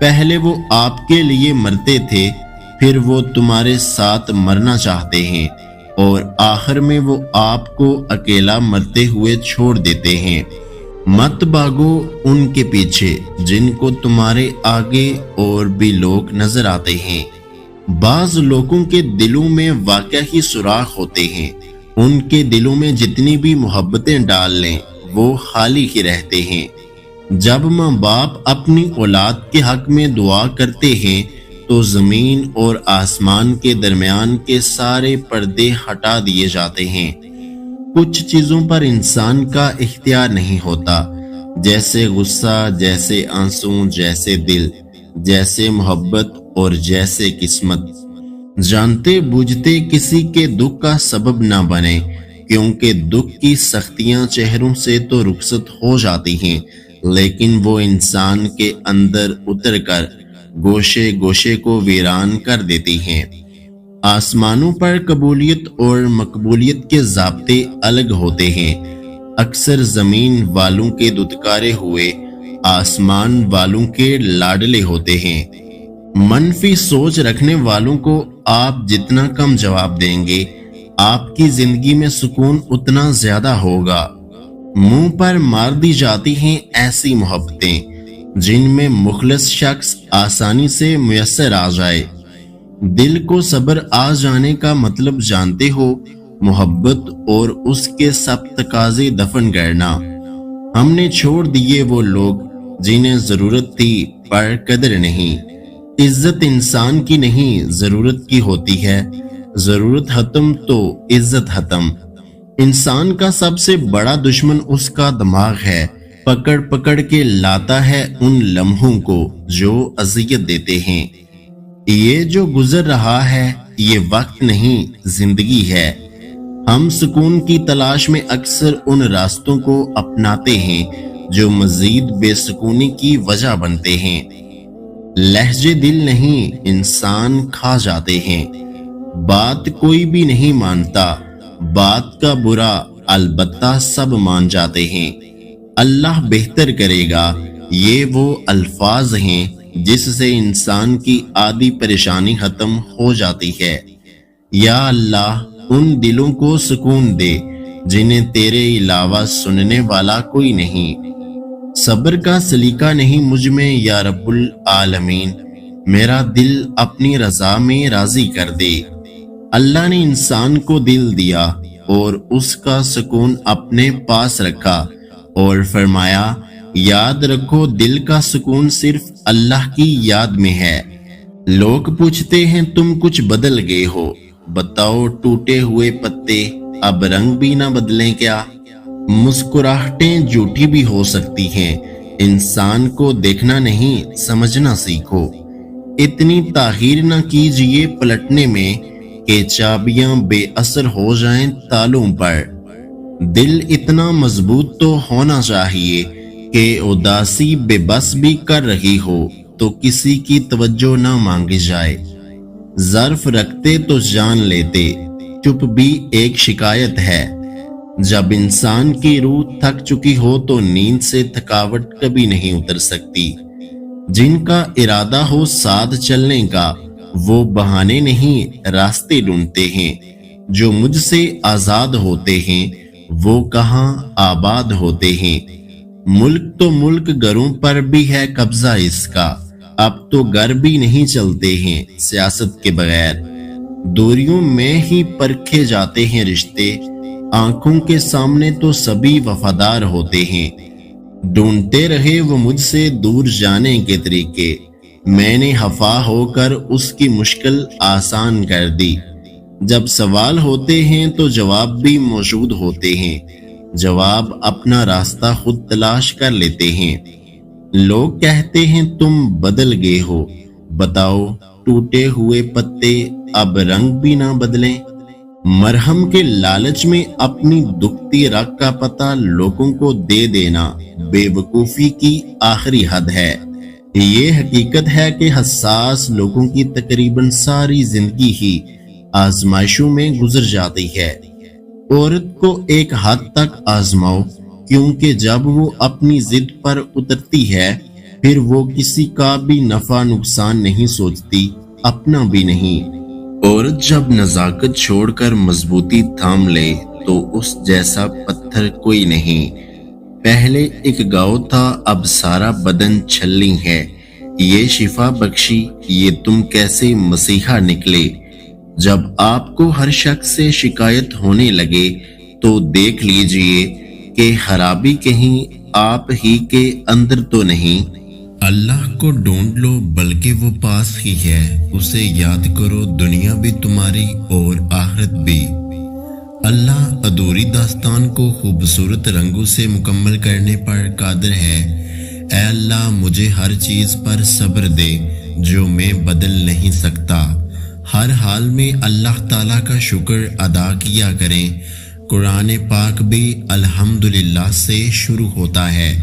پہلے وہ آپ کے لیے مرتے تھے، پھر وہ تمہارے ساتھ مرنا چاہتے ہیں، اور آخر میں وہ آپ کو اکیلا مرتے ہوئے چھوڑ دیتے ہیں۔ مت بھاگو ان کے پیچھے جن کو تمہارے آگے اور بھی لوگ نظر آتے ہیں۔ بعض لوگوں کے دلوں میں واقعہ ہی سوراخ ہوتے ہیں، ان کے دلوں میں جتنی بھی محبتیں ڈال لیں وہ خالی ہی رہتے ہیں۔ جب ماں باپ اپنی اولاد کے حق میں دعا کرتے ہیں تو زمین اور آسمان کے درمیان کے سارے پردے ہٹا دیے جاتے ہیں۔ کچھ چیزوں پر انسان کا اختیار نہیں ہوتا، جیسے غصہ، جیسے آنسو، جیسے دل، جیسے محبت اور جیسے قسمت۔ جانتے بوجھتے کسی کے دکھ کا سبب نہ بنے، کیونکہ دکھ کی سختیاں چہروں سے تو رخصت ہو جاتی ہیں، لیکن وہ انسان کے اندر اتر کر گوشے گوشے کو ویران کر دیتی ہیں۔ آسمانوں پر قبولیت اور مقبولیت کے ضابطے الگ ہوتے ہیں۔ اکثر زمین والوں کے دتکارے ہوئے آسمان والوں کے لاڈلے ہوتے ہیں۔ منفی سوچ رکھنے والوں کو آپ جتنا کم جواب دیں گے، آپ کی زندگی میں سکون اتنا زیادہ ہوگا۔ منہ پر مار دی جاتی ہیں ایسی محبتیں جن میں مخلص شخص آسانی سے میسر آ جائے۔ دل کو صبر آ جانے کا مطلب جانتے ہو؟ محبت اور اس کے سب تقاضے دفن کرنا۔ ہم نے چھوڑ دیے وہ لوگ جنہیں ضرورت تھی پر قدر نہیں۔ عزت انسان کی نہیں، ضرورت کی ہوتی ہے۔ ضرورت ختم تو عزت ختم۔ انسان کا سب سے بڑا دشمن اس کا دماغ ہے، پکڑ پکڑ کے لاتا ہے ان لمحوں کو جو اذیت دیتے ہیں۔ یہ جو گزر رہا ہے یہ وقت نہیں، زندگی ہے۔ ہم سکون کی تلاش میں اکثر ان راستوں کو اپناتے ہیں جو مزید بے سکونی کی وجہ بنتے ہیں۔ لہجے دل نہیں، انسان کھا جاتے ہیں۔ بات کوئی بھی نہیں مانتا، بات کا برا البتہ سب مان جاتے ہیں۔ اللہ بہتر کرے گا، یہ وہ الفاظ ہیں جس سے انسان کی آدھی پریشانی ختم ہو جاتی ہے۔ یا اللہ ان دلوں کو سکون دے جنہیں تیرے علاوہ سننے والا کوئی نہیں۔ صبر کا سلیقہ نہیں مجھ میں یا رب العالمین، میرا دل اپنی رضا میں راضی کر دے۔ اللہ نے انسان کو دل دیا اور اس کا سکون اپنے پاس رکھا اور فرمایا یاد رکھو دل کا سکون صرف اللہ کی یاد میں ہے۔ لوگ پوچھتے ہیں تم کچھ بدل گئے ہو، بتاؤ ٹوٹے ہوئے پتے اب رنگ بھی نہ بدلیں کیا؟ مسکراہٹیں جھوٹی بھی ہو سکتی ہیں، انسان کو دیکھنا نہیں سمجھنا سیکھو۔ اتنی تاخیر نہ کیجیے پلٹنے میں کہ چابیاں بے اثر ہو جائیں تالوں پر۔ دل اتنا مضبوط تو ہونا چاہیے کہ اداسی بے بس بھی کر رہی ہو تو کسی کی توجہ نہ مانگی جائے۔ ظرف رکھتے تو جان لیتے، چپ بھی ایک شکایت ہے۔ جب انسان کی روح تھک چکی ہو تو نیند سے تھکاوٹ کبھی نہیں اتر سکتی۔ جن کا ارادہ ہو ساتھ چلنے کا وہ بہانے نہیں راستے ڈھونڈتے ہیں۔ جو مجھ سے آزاد ہوتے ہیں وہ کہاں آباد ہوتے ہیں۔ ملک تو ملک گھروں پر بھی ہے قبضہ اس کا، اب تو گھر بھی نہیں چلتے ہیں سیاست کے بغیر۔ دوریوں میں ہی پرکھے جاتے ہیں رشتے، آنکھوں کے سامنے تو سبھی وفادار ہوتے ہیں۔ ڈھونڈتے رہے وہ مجھ سے دور جانے کے طریقے، میں نے خفا ہو کر اس کی مشکل آسان کر دی۔ جب سوال ہوتے ہیں تو جواب بھی موجود ہوتے ہیں، جواب اپنا راستہ خود تلاش کر لیتے ہیں۔ لوگ کہتے ہیں تم بدل گئے ہو، بتاؤ ٹوٹے ہوئے پتے اب رنگ بھی نہ بدلیں۔ مرہم کے لالچ میں اپنی دکھتی رگ کا پتہ لوگوں کو دے دینا بے وقوفی کی آخری حد ہے۔ یہ حقیقت ہے کہ حساس لوگوں کی تقریباً ساری زندگی ہی آزمائشوں میں گزر جاتی ہے۔ عورت کو ایک حد تک آزماؤ، کیونکہ جب وہ اپنی ضد پر اترتی ہے پھر وہ کسی کا بھی نفع نقصان نہیں سوچتی، اپنا بھی نہیں۔ اور جب نزاکت چھوڑ کر مضبوطی تھام لے تو اس جیسا پتھر کوئی نہیں۔ پہلے ایک گاؤں تھا، اب سارا بدن چھلنی ہے، یہ شفا بخشی، یہ تم کیسے مسیحا نکلے۔ جب آپ کو ہر شخص سے شکایت ہونے لگے تو دیکھ لیجئے کہ خرابی کہیں آپ ہی کے اندر تو نہیں۔ اللہ کو ڈھونڈ لو، بلکہ وہ پاس ہی ہے، اسے یاد کرو، دنیا بھی تمہاری اور آخرت بھی۔ اللہ ادھوری داستان کو خوبصورت رنگوں سے مکمل کرنے پر قادر ہے۔ اے اللہ، مجھے ہر چیز پر صبر دے جو میں بدل نہیں سکتا۔ ہر حال میں اللہ تعالیٰ کا شکر ادا کیا کریں۔ قرآن پاک بھی الحمدللہ سے شروع ہوتا ہے۔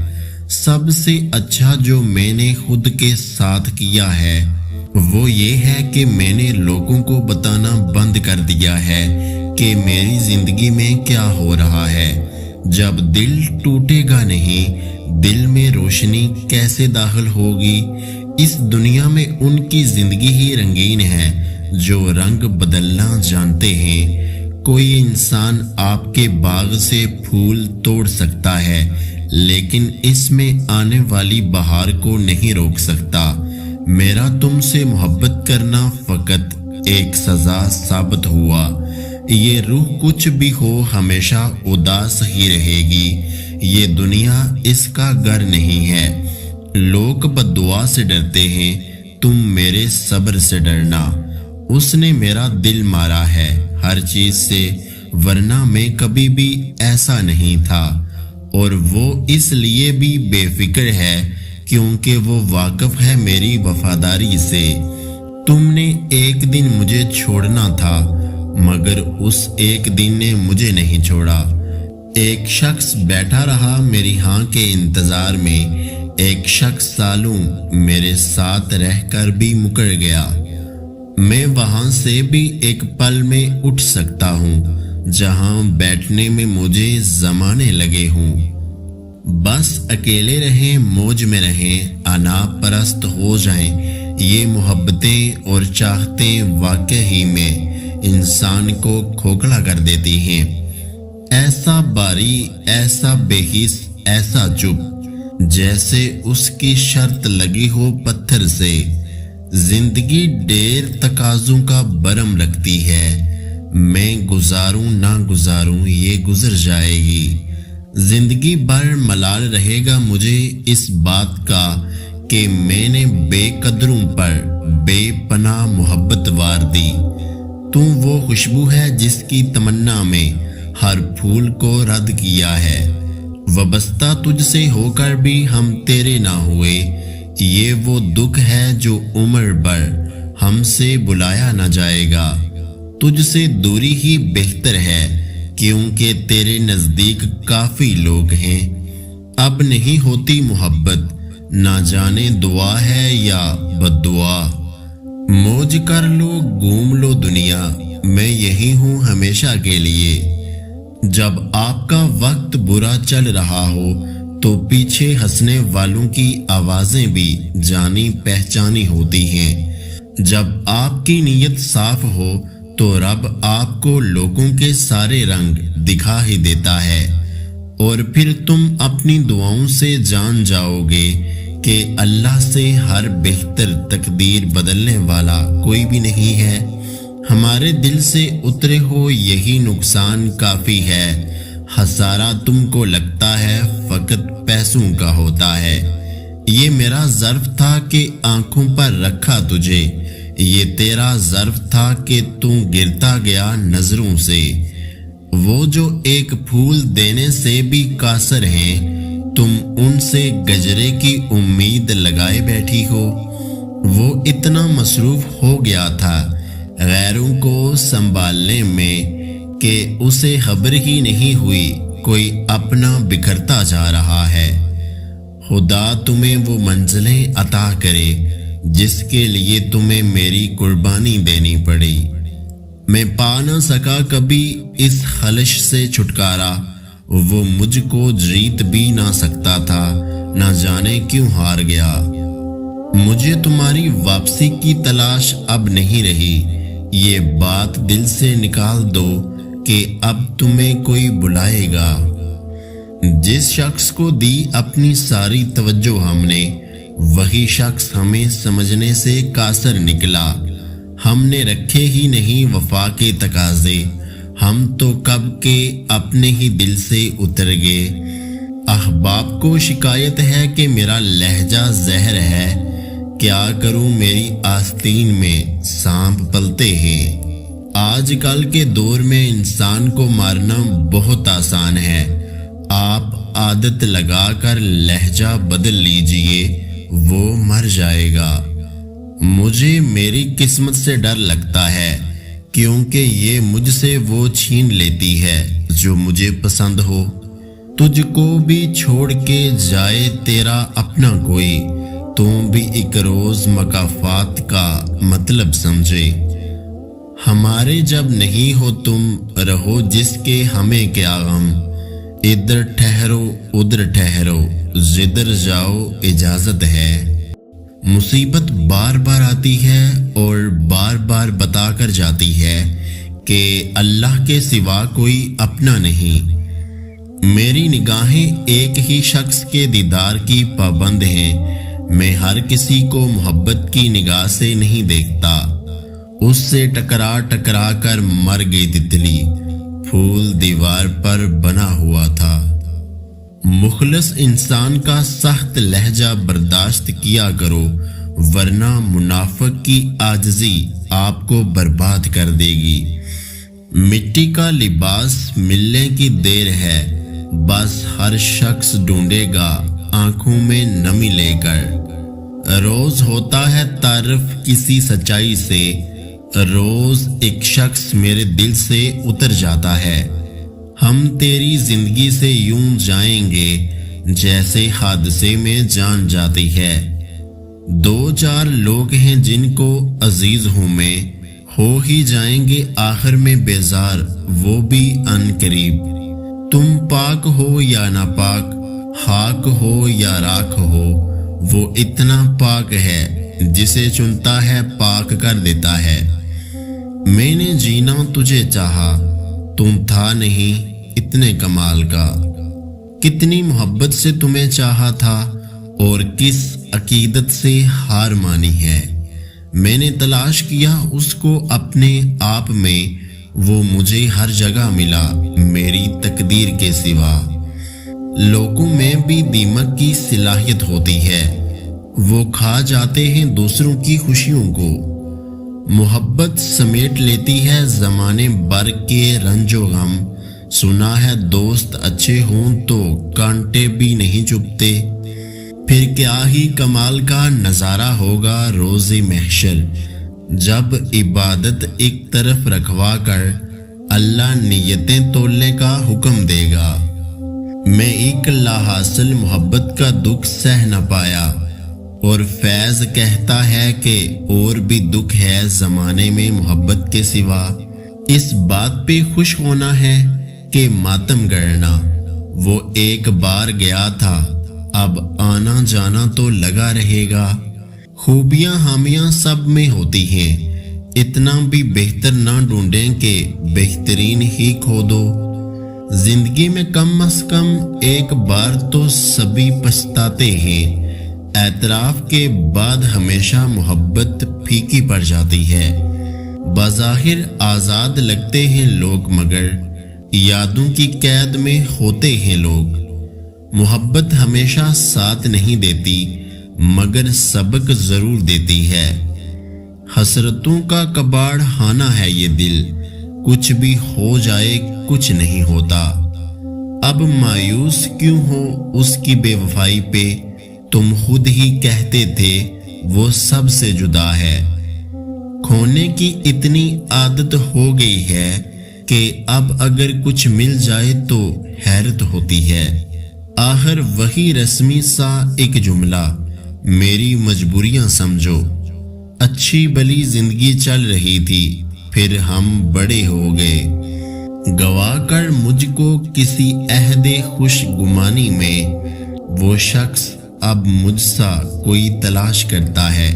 سب سے اچھا جو میں نے خود کے ساتھ کیا ہے وہ یہ ہے کہ میں نے لوگوں کو بتانا بند کر دیا ہے کہ میری زندگی میں کیا ہو رہا ہے۔ جب دل ٹوٹے گا نہیں، دل میں روشنی کیسے داخل ہوگی؟ اس دنیا میں ان کی زندگی ہی رنگین ہے جو رنگ بدلنا جانتے ہیں۔ کوئی انسان آپ کے باغ سے پھول توڑ سکتا ہے لیکن اس میں آنے والی بہار کو نہیں روک سکتا۔ میرا تم سے محبت کرنا فقط ایک سزا ثابت ہوا۔ یہ روح کچھ بھی ہو ہمیشہ اداس ہی رہے گی۔ یہ دنیا اس کا گھر نہیں ہے۔ لوگ بددعا سے ڈرتے ہیں، تم میرے صبر سے ڈرنا۔ اس نے میرا دل مارا ہے ہر چیز سے، ورنہ میں کبھی بھی ایسا نہیں تھا۔ اور وہ اس لیے بھی بے فکر ہے کیونکہ وہ واقف ہے میری وفاداری سے۔ تم نے ایک دن مجھے چھوڑنا تھا مگر اس ایک دن نے مجھے نہیں چھوڑا۔ ایک شخص بیٹھا رہا میری ہاں کے انتظار میں، ایک شخص سالوں میرے ساتھ رہ کر بھی مکر گیا۔ میں وہاں سے بھی ایک پل میں اٹھ سکتا ہوں جہاں بیٹھنے میں مجھے زمانے لگے ہوں۔ بس اکیلے رہیں، موج میں رہیں، انا پرست ہو جائیں۔ یہ محبتیں اور چاہتیں واقعی میں انسان کو کھوکھلا کر دیتی ہیں۔ ایسا باری، ایسا بے حس، ایسا چپ، جیسے اس کی شرط لگی ہو پتھر سے۔ زندگی ڈیر تقاضوں کا برم رکھتی ہے، میں گزاروں نہ گزاروں یہ گزر جائے گی۔ زندگی بھر ملال رہے گا مجھے اس بات کا کہ میں نے بے قدروں پر بے پناہ محبت وار دی۔ تو وہ خوشبو ہے جس کی تمنا میں ہر پھول کو رد کیا ہے۔ وابستہ تجھ سے ہو کر بھی ہم تیرے نہ ہوئے، یہ وہ دکھ ہے جو عمر بھر ہم سے بلایا نہ جائے گا۔ تجھ سے دوری ہی بہتر ہے کیونکہ تیرے نزدیک کافی لوگ ہیں۔ اب نہیں ہوتی محبت، نہ جانے دعا ہے یا بد دعا۔ موج کر لو، گھوم لو دنیا، میں یہی ہوں ہمیشہ کے لیے۔ جب آپ کا وقت برا چل رہا ہو تو پیچھے ہنسنے والوں کی آوازیں بھی جانی پہچانی ہوتی ہیں۔ جب آپ کی نیت صاف ہو تو رب آپ کو لوگوں کے سارے رنگ دکھا ہی دیتا ہے، اور پھر تم اپنی دعاؤں سے جان جاؤ گے کہ اللہ سے ہر بہتر تقدیر بدلنے والا کوئی بھی نہیں ہے۔ ہمارے دل سے اترے ہو یہی نقصان کافی ہے، ہزارہ تم کو لگتا ہے فقط پیسوں کا ہوتا ہے۔ یہ میرا ظرف تھا کہ آنکھوں پر رکھا تجھے، یہ تیرا ظرف تھا کہ تو گرتا گیا نظروں سے۔ وہ جو ایک پھول دینے سے بھی قاصر ہیں، تم ان سے گجرے کی امید لگائے بیٹھی ہو۔ وہ اتنا مصروف ہو گیا تھا غیروں کو سنبھالنے میں کہ اسے خبر ہی نہیں ہوئی کوئی اپنا بکھرتا جا رہا ہے۔ خدا تمہیں وہ منزلیں عطا کرے جس کے لیے تمہیں میری قربانی دینی پڑی۔ میں پا نہ سکا کبھی اس خلش سے چھٹکارا، وہ مجھ کو جیت بھی نہ سکتا تھا نہ جانے کیوں ہار گیا۔ مجھے تمہاری واپسی کی تلاش اب نہیں رہی، یہ بات دل سے نکال دو کہ اب تمہیں کوئی بلائے گا۔ جس شخص کو دی اپنی ساری توجہ ہم نے، وہی شخص ہمیں سمجھنے سے قاصر نکلا۔ ہم نے رکھے ہی نہیں وفا کے تقاضے، ہم تو کب کے اپنے ہی دل سے اتر گئے۔ احباب کو شکایت ہے کہ میرا لہجہ زہر ہے، کیا کروں میری آستین میں سانپ پلتے ہیں۔ آج کل کے دور میں انسان کو مارنا بہت آسان ہے، آپ عادت لگا کر لہجہ بدل لیجئے، وہ مر جائے گا۔ مجھے میری قسمت سے ڈر لگتا ہے، کیونکہ یہ مجھ سے وہ چھین لیتی ہے جو مجھے پسند ہو۔ تجھ کو بھی چھوڑ کے جائے تیرا اپنا کوئی، تم بھی ایک روز مکافات کا مطلب سمجھے۔ ہمارے جب نہیں ہو تم، رہو جس کے ہمیں کیا غم، ادھر ٹھہرو ادھر ٹھہرو، جدھر جاؤ اجازت ہے۔ مصیبت بار بار آتی ہے اور بار بار بتا کر جاتی ہے کہ اللہ کے سوا کوئی اپنا نہیں۔ میری نگاہیں ایک ہی شخص کے دیدار کی پابند ہیں، میں ہر کسی کو محبت کی نگاہ سے نہیں دیکھتا۔ اس سے ٹکرا ٹکرا کر مر گئی تتلی، پھول دیوار پر بنا ہوا تھا۔ مخلص انسان کا سخت لہجہ برداشت کیا کرو، ورنہ منافق کی عاجزی آپ کو برباد کر دے گی۔ مٹی کا لباس ملنے کی دیر ہے، بس ہر شخص ڈھونڈے گا آنکھوں میں نمی لے کر۔ روز ہوتا ہے تعارف کسی سچائی سے، روز ایک شخص میرے دل سے اتر جاتا ہے۔ ہم تیری زندگی سے یوں جائیں گے جیسے حادثے میں جان جاتی ہے۔ دو چار لوگ ہیں جن کو عزیز ہوں میں، ہو ہی جائیں گے آخر میں بیزار، وہ بھی ان قریب۔ تم پاک ہو یا ناپاک، خاک ہو یا راکھ ہو، وہ اتنا پاک ہے جسے چنتا ہے پاک کر دیتا ہے۔ میں نے جینا تجھے چاہا، تم تھا نہیں اتنے کمال کا۔ کتنی محبت سے تمہیں چاہا تھا اور کس عقیدت سے ہار مانی ہے۔ میں نے تلاش کیا اس کو اپنے آپ میں، وہ مجھے ہر جگہ ملا میری تقدیر کے سوا۔ لوگوں میں بھی دیمک کی صلاحیت ہوتی ہے، وہ کھا جاتے ہیں دوسروں کی خوشیوں کو۔ محبت سمیٹ لیتی ہے زمانے بھر کے رنج و غم، سنا ہے دوست اچھے ہوں تو کانٹے بھی نہیں چبھتے۔ پھر کیا ہی کمال کا نظارہ ہوگا روز محشر، جب عبادت ایک طرف رکھوا کر اللہ نیتیں تولنے کا حکم دے گا۔ میں ایک لا حاصل محبت کا دکھ سہ نہ پایا، اور فیض کہتا ہے کہ اور بھی دکھ ہے زمانے میں محبت کے سوا۔ اس بات پہ خوش ہونا ہے کہ ماتم گڑنا، وہ ایک بار گیا تھا اب آنا جانا تو لگا رہے گا۔ خوبیاں حامیاں سب میں ہوتی ہیں، اتنا بھی بہتر نہ ڈھونڈیں کہ بہترین ہی کھو دو۔ زندگی میں کم از کم ایک بار تو سبھی پچھتاتے ہیں، اعتراف کے بعد ہمیشہ محبت پھیکی پڑ جاتی ہے۔ بظاہر آزاد لگتے ہیں لوگ مگر یادوں کی قید میں ہوتے ہیں لوگ۔ محبت ہمیشہ ساتھ نہیں دیتی مگر سبق ضرور دیتی ہے۔ حسرتوں کا کباڑ خانہ ہے یہ دل، کچھ بھی ہو جائے کچھ نہیں ہوتا۔ اب مایوس کیوں ہو اس کی بے وفائی پہ، تم خود ہی کہتے تھے وہ سب سے جدا ہے۔ کھونے کی اتنی عادت ہو گئی ہے کہ اب اگر کچھ مل جائے تو حیرت ہوتی ہے۔ آخر وہی رسمی سا ایک جملہ، میری مجبوریاں سمجھو۔ اچھی بلی زندگی چل رہی تھی، پھر ہم بڑے ہو گئے، گوا کر مجھ کو کسی عہد خوش گمانی میں۔ وہ شخص اب مجھ سا کوئی تلاش کرتا ہے۔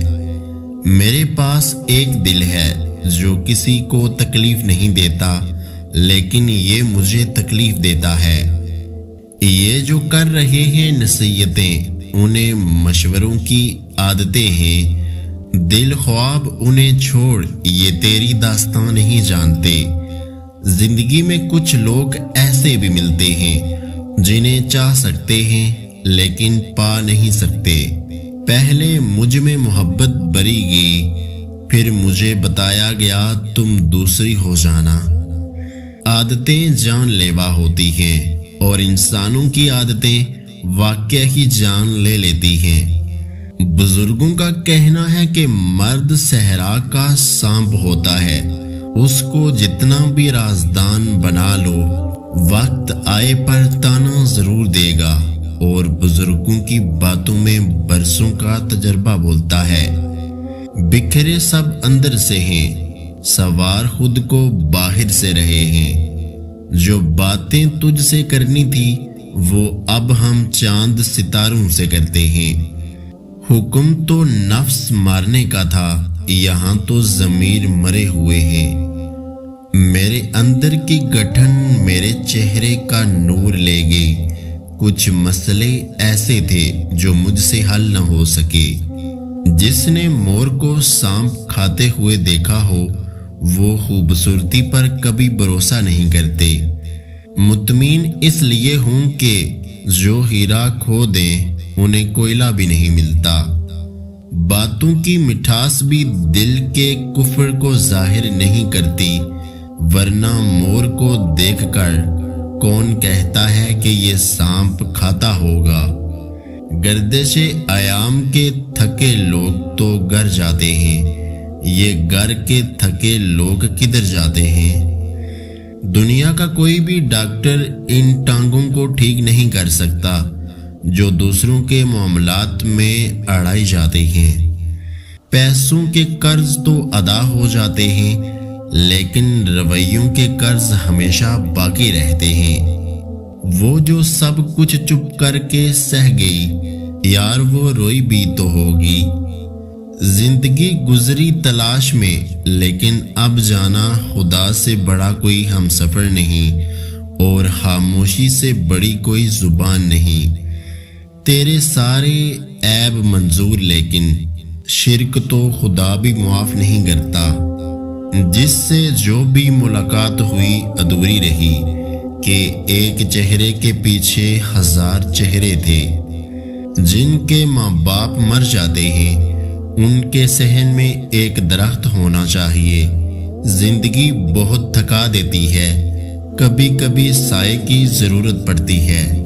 میرے پاس ایک دل ہے جو کسی کو تکلیف نہیں دیتا، لیکن یہ مجھے تکلیف دیتا ہے۔ یہ جو کر رہے ہیں نصیحتیں، انہیں مشوروں کی عادتیں ہیں، دل خواب انہیں چھوڑ، یہ تیری داستان نہیں جانتے۔ زندگی میں کچھ لوگ ایسے بھی ملتے ہیں جنہیں چاہ سکتے ہیں لیکن پا نہیں سکتے۔ پہلے مجھ میں محبت بری گئی، پھر مجھے بتایا گیا تم دوسری ہو جانا۔ عادتیں جان لیوا ہوتی ہیں اور انسانوں کی عادتیں واقعہ ہی جان لے لیتی ہیں۔ بزرگوں کا کہنا ہے کہ مرد صحرا کا سانپ ہوتا ہے، اس کو جتنا بھی رازدان بنا لو، وقت آئے پر تانا ضرور دے گا، اور بزرگوں کی باتوں میں برسوں کا تجربہ بولتا ہے۔ بکھرے سب اندر سے ہیں، سوار خود کو باہر سے رہے ہیں۔ جو باتیں تجھ سے کرنی تھی وہ اب ہم چاند ستاروں سے کرتے ہیں۔ حکم تو نفس مارنے کا تھا، یہاں تو ضمیر مرے ہوئے ہیں۔ میرے اندر کی گٹھن میرے چہرے کا نور لے گئی۔ کچھ مسئلے ایسے تھے جو مجھ سے حل نہ ہو سکے۔ جس نے مور کو سانپ کھاتے ہوئے دیکھا ہو، وہ خوبصورتی پر کبھی بھروسہ نہیں کرتے۔ مطمئن اس لیے ہوں کہ جو ہیرا کھو دیں انہیں کوئلہ بھی نہیں ملتا۔ باتوں کی مٹھاس بھی دل کے کفر کو ظاہر نہیں کرتی، ورنہ مور کو دیکھ کر کون کہتا ہے کہ یہ سانپ کھاتا ہوگا۔ گردش ایام کے تھکے لوگ تو گھر جاتے ہیں، یہ گھر کے تھکے لوگ کدھر جاتے ہیں؟ دنیا کا کوئی بھی ڈاکٹر ان ٹانگوں کو ٹھیک نہیں کر سکتا جو دوسروں کے معاملات میں اڑائی جاتے ہیں۔ پیسوں کے قرض تو ادا ہو جاتے ہیں، لیکن رویوں کے قرض ہمیشہ باقی رہتے ہیں۔ وہ جو سب کچھ چپ کر کے سہ گئی، یار وہ روئی بھی تو ہوگی۔ زندگی گزری تلاش میں، لیکن اب جانا خدا سے بڑا کوئی ہم سفر نہیں، اور خاموشی سے بڑی کوئی زبان نہیں۔ تیرے سارے عیب منظور، لیکن شرک تو خدا بھی معاف نہیں کرتا۔ جس سے جو بھی ملاقات ہوئی ادھوری رہی، کہ ایک چہرے کے پیچھے ہزار چہرے تھے۔ جن کے ماں باپ مر جاتے ہیں، ان کے صحن میں ایک درخت ہونا چاہیے۔ زندگی بہت تھکا دیتی ہے، کبھی کبھی سائے کی ضرورت پڑتی ہے۔